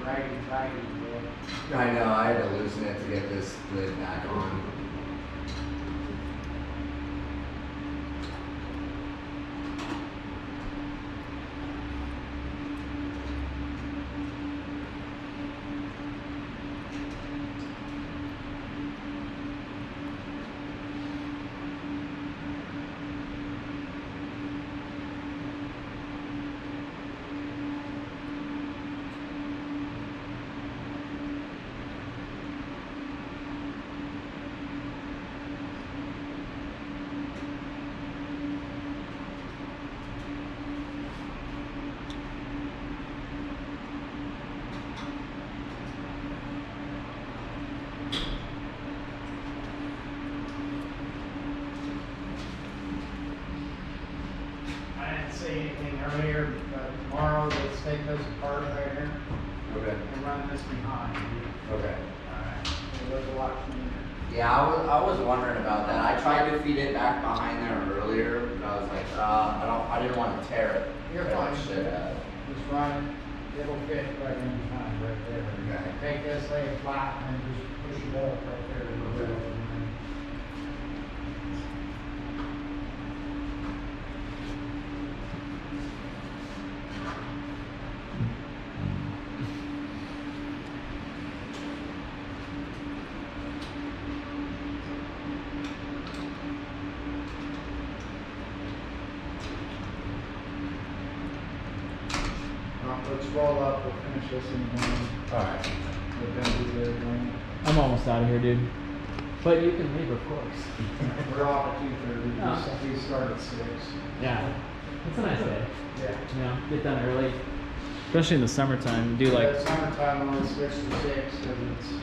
righty, boy. I know, I had to loosen it to get this lid back on. I didn't see anything earlier, but tomorrow let's take this apart right here Okay. and run this behind. Okay. Alright, it looks a lot cleaner. Yeah, I was wondering about that. I tried to feed it back behind there earlier, but I was like, I didn't want to tear it. You're Tear fine. the shit out of it. Just run it, it'll fit right in behind right there. Okay. Take this, lay it flat, and then just push it up right there. A little bit, and then let's roll up, we'll finish this in the morning. Alright. We'll then do the other one. I'm almost out of here, dude. But you can leave, of course. We're off at 2:30, Oh. we start at 6. Yeah. It's a nice day. Yeah. You know, get done early. Especially in the summertime. Do like Yeah, summertime only switch to 6 because it's